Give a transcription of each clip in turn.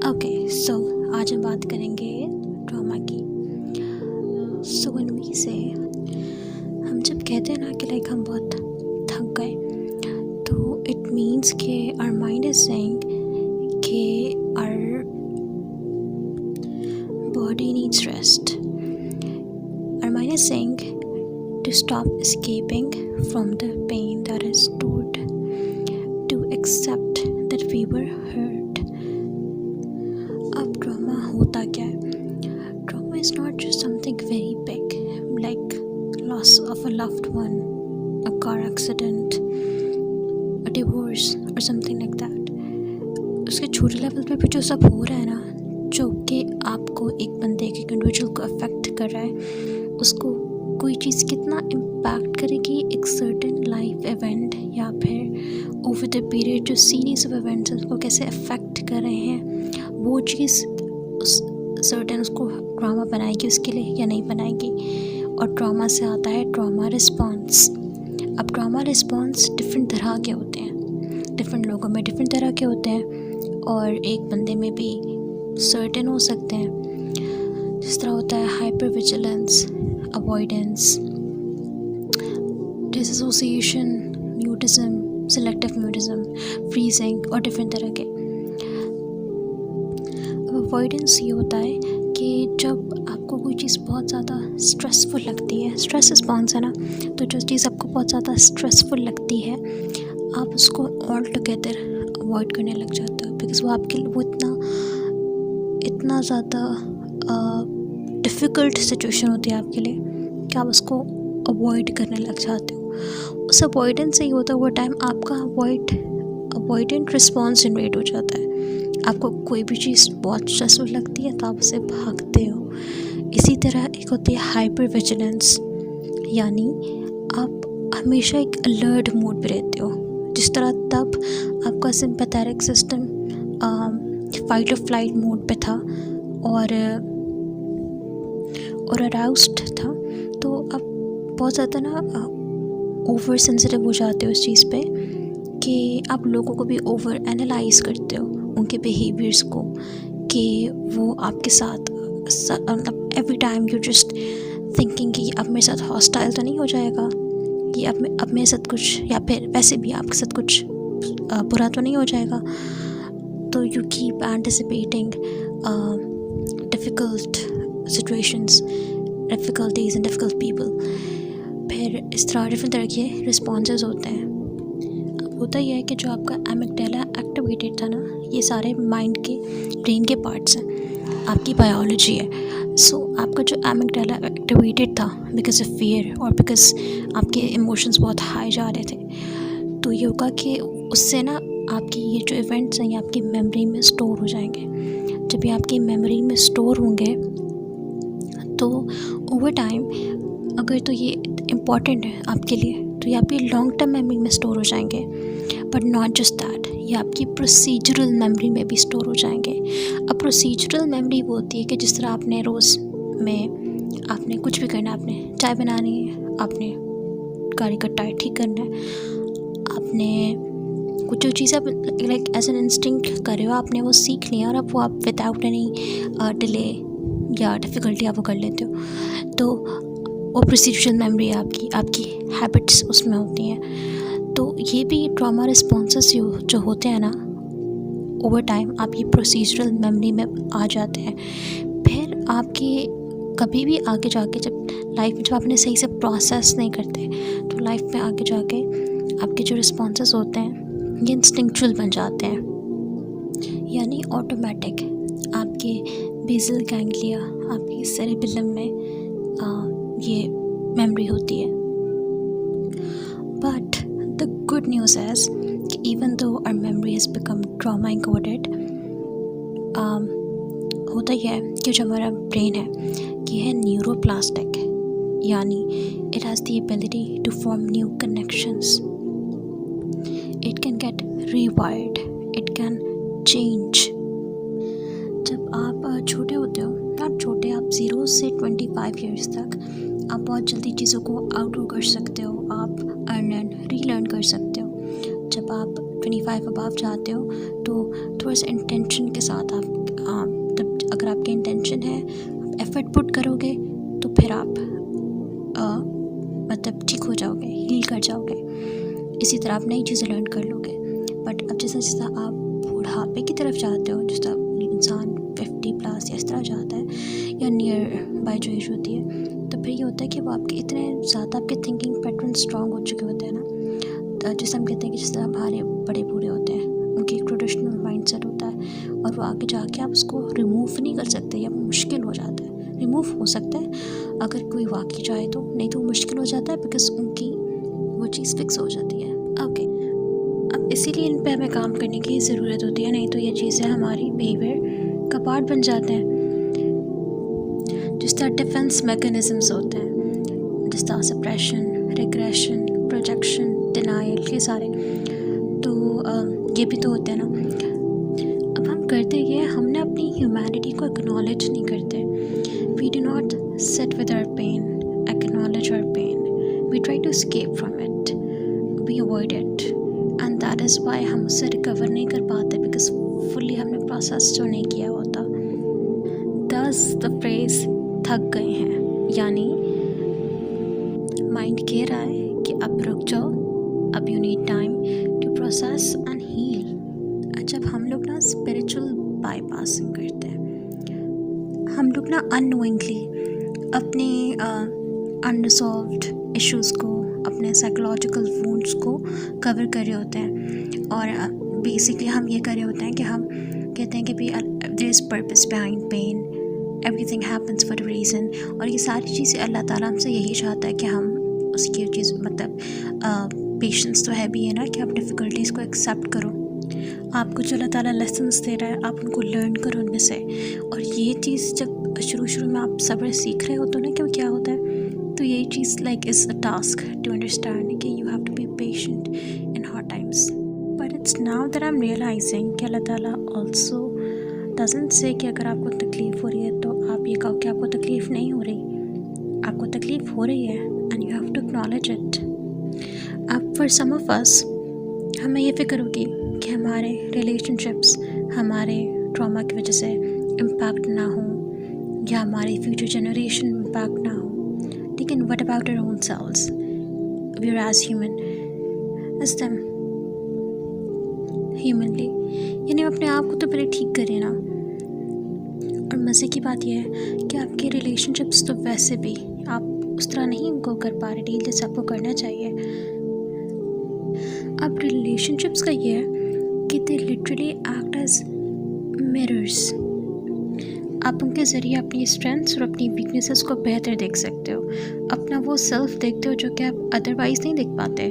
Okay so आज हम बात करेंगे ट्रॉमा की। सो वन वी से हम जब कहते हैं ना कि लाइक हम बहुत थक गए, तो इट मीन्स कि आवर माइंड इज सेइंग कि our body needs rest. Our mind is saying to stop escaping from the pain that is stored, to accept that we were hurt. अब trauma होता क्या है? Trauma is not just something very big like loss of a loved one, a car accident, a divorce or something like that. उसके छोटे level पे भी जो सब हो रहा है ना, जो कि आपको एक बंदे के इंडिविजुअल को अफेक्ट कर रहा है, उसको कोई चीज़ कितना इम्पैक्ट करेगी एक सर्टेन लाइफ इवेंट या फिर ओवर द पीरियड जो सीरीज ऑफ इवेंट्स उसको कैसे अफेक्ट कर रहे हैं, वो चीज़ उस सर्टेन उसको ट्रॉमा बनाएगी उसके लिए या नहीं बनाएगी। और ट्रॉमा से आता है ट्रॉमा रिस्पॉन्स। अब ट्रॉमा रिस्पॉन्स डिफरेंट तरह के होते हैं, डिफरेंट लोगों में डिफरेंट तरह के होते हैं और एक बंदे में भी सर्टेन हो सकते हैं। जिस तरह होता है hyper vigilance, avoidance, dissociation, mutism, selective mutism, freezing और डिफरेंट तरह के। अब अवॉइडेंस ये होता है कि जब आपको कोई चीज़ बहुत ज़्यादा स्ट्रेसफुल लगती है, स्ट्रेस रिस्पॉन्स है ना, तो जो चीज़ आपको बहुत ज़्यादा स्ट्रेसफुल लगती है आप उसको ऑल टुगेदर अवॉइड करने लग जाते हो, बिकॉज वो आपके लिए वो इतना ज़्यादा डिफ़िकल्ट सिचुएशन होती है आपके लिए कि आप उसको अवॉइड करने लग जाते हो। उस अवॉइडेंस से ही होता है वो टाइम आपका अवॉइडेंट रिस्पॉन्स जनरेट हो जाता है। आपको कोई भी चीज़ बहुत स्ट्रेसफुल लगती है तो आप उसे भागते हो। इसी तरह एक होती है हाइपर विजिलेंस, यानी आप हमेशा एक अलर्ट मोड पे रहते हो। जिस तरह तब आपका सिंपैथेटिक सिस्टम फाइट और फ्लाइट मोड पे था और अराउज्ड था, तो आप बहुत ज़्यादा ना ओवर सेंसिटिव हो जाते हो उस चीज़ पे कि आप लोगों को भी ओवर एनालाइज करते हो, उनके बिहेवियर्स को, कि वो आपके साथ मतलब every time you just thinking कि अब मेरे साथ हॉस्टाइल तो नहीं हो जाएगा, कि अब मेरे साथ कुछ, या फिर वैसे भी आपके साथ कुछ बुरा तो नहीं हो जाएगा। तो you keep anticipating difficult situations, difficulties and difficult people. फिर इस तरह डिफरेंट तरह के रिस्पॉन्सेज होते हैं। अब होता यह है कि जो आपका एमिगडाला एक्टिवेटेड था ना, ये सारे माइंड के ब्रेन के पार्ट्स हैं, आपकी बायोलॉजी है। सो आपका जो एमिगडाला एक्टिवेटेड था बिकॉज ऑफ फियर और बिकॉज आपके इमोशंस बहुत हाई जा रहे थे, तो ये होगा कि उससे ना आपकी ये जो इवेंट्स हैं ये आपकी मेमोरी में स्टोर हो जाएंगे। जब ये आपकी मेमोरी में स्टोर होंगे तो ओवर टाइम अगर तो ये इम्पॉर्टेंट है आपके लिए तो ये आपकी लॉन्ग टर्म मेमोरी में स्टोर हो जाएंगे। बट नॉट जस्ट दैट, ये आपकी प्रोसीजरल मेमोरी में भी स्टोर हो जाएंगे। अब प्रोसीजरल मेमोरी वो होती है कि जिस तरह आपने रोज़ में आपने कुछ भी करना है, आपने चाय बनानी है, आपने गाड़ी का टायर ठीक करना है, आपने कुछ जो चीज़ें लाइक एज एन इंस्टिंक्ट कर रहे हो, आपने वो सीख लिया और अब वो आप विदाउट एनी डिले या डिफ़िकल्टी आप वो कर लेते हो। तो वो प्रोसीजरल मेमोरी है आपकी हैबिट्स उसमें होती हैं। तो ये भी ट्रॉमा रिस्पॉन्सेस जो होते हैं ना, ओवर टाइम आप ये प्रोसीजरल मेमोरी में आ जाते हैं। फिर आपके कभी भी आगे जाके जब लाइफ में जब आपने सही से प्रोसेस नहीं करते, तो लाइफ में आगे जाके आपके जो रिस्पॉन्सेस होते हैं ये इंस्टिंक्चुअल बन जाते हैं, यानी ऑटोमेटिक। आपके बेसल गैंग्लिया, आपकी सेरेबेलम में ये मेमोरी होती है। But the good news is कि even though our memory has become trauma encoded, होता यह है कि जो हमारा ब्रेन है ये है न्यूरोप्लास्टिक, यानी it has the ability to form new connections, it can get rewired, it can change. जब आप छोटे होते हो, आप 0 से 25 ईयर्स तक आप बहुत जल्दी चीज़ों को आउटग्रो कर सकते हो, आप अनलर्न रीलर्न कर सकते हो। जब आप 25 अबाव चाहते हो तो थोड़ा सा इंटेंशन के साथ आप तब अगर आपके इंटेंशन है, एफर्ट पुट करोगे तो फिर आप मतलब ठीक हो जाओगे, हील कर जाओगे। इसी तरह आप नई चीज़ें लर्न कर लोगे। बट अब जैसा जैसा आप बुढ़ापे की तरफ जाते हो, जिस तरह इंसान 50+ या इस तरह जाता है या नियर बाय जो एज होती है, तो फिर ये होता है कि वो आपके इतने ज़्यादा आपके थिंकिंग पैटर्न स्ट्रॉन्ग हो चुके होते हैं ना, तो जैसे हम कहते हैं कि जिस तरह हमारे बड़े बूढ़े होते हैं, उनकी एक ट्रेडिशनल माइंडसेट होता है और वो आगे जाके आप उसको रिमूव नहीं कर सकते या मुश्किल हो जाता है। रिमूव हो सकता है अगर कोई वाकई चाहे तो, नहीं तो मुश्किल हो जाता है बिकॉज उनकी वो चीज़ फिक्स हो जाती है। ओके, अब इसीलिए इन पे हमें काम करने की ज़रूरत होती है, नहीं तो ये चीज़ें हमारी बिहेवियर का पार्ट बन जाते हैं। जिस तरह डिफेंस मैकेनिज़म्स होते हैं, जिस तरह सप्रेशन, रिग्रेशन, प्रोजेक्शन, डिनाइल, ये सारे तो ये भी तो होते हैं ना। अब हम करते ये, हमने अपनी ह्यूमैनिटी को एक्नॉलेज नहीं करते। We do not sit with our pain, acknowledge our pain, we try to escape from it, we avoid it, and that is why हम उससे रिकवर नहीं कर पाते, बिकॉज फुली हमने प्रोसेस जो नहीं किया होता। दस द फ्रेज थक गए हैं, यानी माइंड कह रहा है कि अब रुक जाओ, अब you need time to process and heal. जब हम लोग ना स्पिरिचुअल बाईपासिंग करते हैं, हम लोग ना अननोइंगली अपने अनरिजॉल्व्ड इश्यूज़ को, अपने साइकोलॉजिकल वुंड्स को कवर कर रहे होते हैं। और बेसिकली हम ये कर रहे होते हैं कि हम कहते हैं कि भी there is purpose behind pain, everything happens for a reason. और ये सारी चीज़ें अल्लाह ताला हमसे यही चाहता है कि हम उसकी चीज़ मतलब पेशेंस तो है भी है ना, कि आप डिफ़िकल्टीज़ को एक्सेप्ट करो। आपको जो अल्लाह ताला लेसन्स दे रहा है, आप उनको लर्न करो उनमें से। और ये चीज़ जब शुरू में आप सब्र सीख रहे हो तो ना क्या होता है, तो यही चीज़ like is a task to understand कि you have to be patient in hard times. But it's now that I am realizing कि अल्लाह ताला ऑल्सो डजंट से कि अगर आपको तकलीफ़ हो रही है तो आप ये कहो कि आपको तकलीफ़ नहीं हो रही, आपको तकलीफ़ हो रही है and you have to acknowledge it. अब फॉर सम ऑफ अस हमें ये फ़िक्र होगी कि हमारे रिलेशनशिप्स हमारे ट्रॉमा की वजह से इम्पैक्ट ना हो या हमारी फ्यूचर जनरेशन इम्पैक्ट ना हो, लेकिन what about our own selves, we are as human as them humanly, यानी अपने आप को तो पहले ठीक करें ना। और मज़े की बात यह है कि आपके रिलेशनशिप्स तो वैसे भी आप उस तरह नहीं उनको कर पा रहे डील जैसे आपको करना चाहिए। अब रिलेशनशिप्स का ये है कि they literally act as mirrors. आप उनके ज़रिए अपनी स्ट्रेंथ्स और अपनी वीकनेसेस को बेहतर देख सकते हो, अपना वो सेल्फ देखते हो जो कि आप अदरवाइज़ नहीं देख पाते।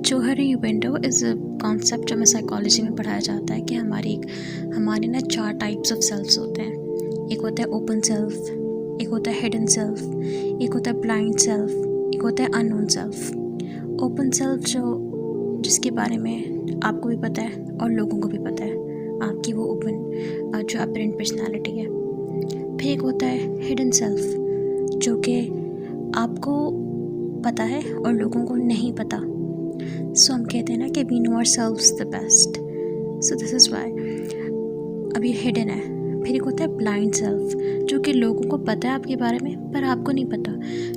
जोहरी विंडो इज़ अ कॉन्सेप्ट जो हमें साइकोलॉजी में पढ़ाया जाता है कि हमारे ना 4 टाइप्स ऑफ सेल्फ्स होते हैं। एक होता है ओपन सेल्फ, एक होता है हिडन सेल्फ, एक होता है ब्लाइंड सेल्फ, एक होता है अननोन सेल्फ। ओपन सेल्फ जिसके बारे में आपको भी पता है और लोगों को भी पता है, आपकी वो ओपन जो अपरेंट पर्सनालिटी है। फिर एक होता है हिडन सेल्फ जो कि आपको पता है और लोगों को नहीं पता। सो हम कहते हैं ना कि we know ourselves the best, so this is why. अब ये हिडन है। फिर एक होता है ब्लाइंड सेल्फ जो कि लोगों को पता है आपके बारे में पर आपको नहीं पता।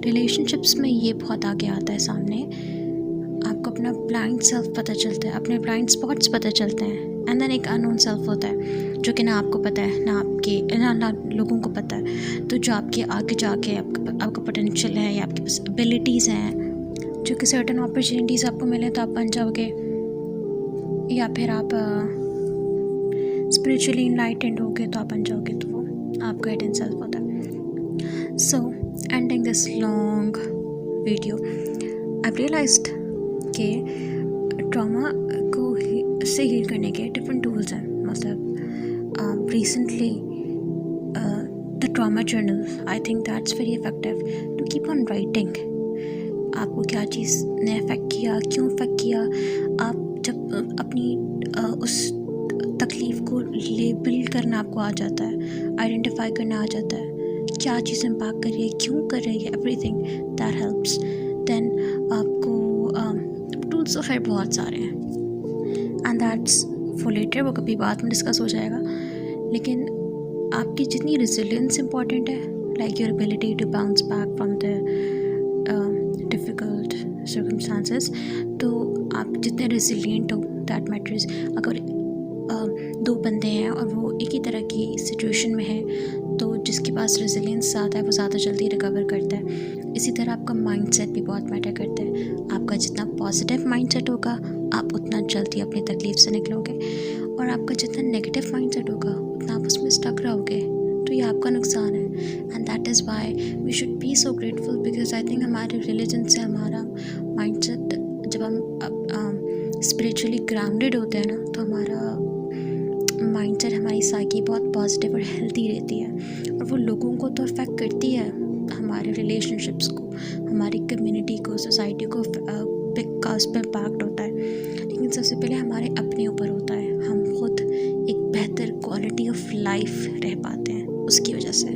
रिलेशनशिप्स में ये बहुत आगे आता है सामने, आपको अपना ब्लाइंड सेल्फ पता चलता है, अपने ब्लाइंड स्पॉट्स पता चलते हैं। एंड देन एक अननोन सेल्फ होता है जो कि ना आपको पता है ना लोगों को पता है। तो जो आपके आगे जाके आपका पोटेंशियल है या आपके पास एबिलिटीज़ हैं, जो कि सर्टन अपॉर्चुनिटीज़ आपको मिले तो आप बन जाओगे, या फिर आप स्पिरिचुअली इनलाइटेंड होगे तो आप बन जाओगे, तो वो आपका हिडन सेल्फ होता है। So ending this long video, I realized कि ट्रॉमा को से हील करने के डिफरेंट टूल्स हैं। मतलब recently the trauma journal, I think that's very effective to keep on writing. आपको क्या चीज़ ने अफेक्ट किया, क्यों अफेक्ट किया, आप जब अपनी उस तकलीफ़ को लेबल करना आपको आ जाता है, आइडेंटिफाई करना आ जाता है, क्या चीज़ इम्पैक्ट कर रही है, क्यों कर रही है, एवरीथिंग दैट हेल्प्स। देन आपको टूल्स सो फिर बहुत सारे हैं, एंड दैट्स फॉर लेटर, वो कभी बाद में डिस्कस हो जाएगा। लेकिन आपकी जितनी रेजिलियंस इंपॉर्टेंट है, like your ability to bounce back from the difficult circumstances, तो आप जितने रेजिलियंट हो दैट मैटर्स। अगर दो बंदे हैं और वो एक ही तरह की सिचुएशन में है, तो जिसके पास रेजिलियंस ज़्यादा है वो ज़्यादा जल्दी रिकवर करता है। इसी तरह आपका माइंडसेट भी बहुत मैटर करता है। आपका जितना पॉजिटिव माइंडसेट होगा, आप उतना जल्दी अपनी तकलीफ से निकलोगे, और आपका जितना नेगेटिव माइंडसेट होगा उतना आप उसमें स्टक रहोगे, तो ये आपका नुकसान है। And that is why we should be so grateful, because I think हमारे रिलीजन से हमारा माइंडसेट, जब हम स्पिरिचुअली ग्राउंडेड होते हैं ना, तो हमारा माइंडसेट, हमारी साइकी बहुत पॉजिटिव और हेल्दी रहती है, और वो लोगों को तो अफेक्ट करती है, हमारे रिलेशनशिप्स को, हमारी कम्युनिटी को, सोसाइटी को का उस पर इम्पैक्ट होता है। लेकिन सबसे पहले हमारे अपने ऊपर होता है, हम खुद एक बेहतर क्वालिटी ऑफ लाइफ रह पाते हैं उसकी वजह से।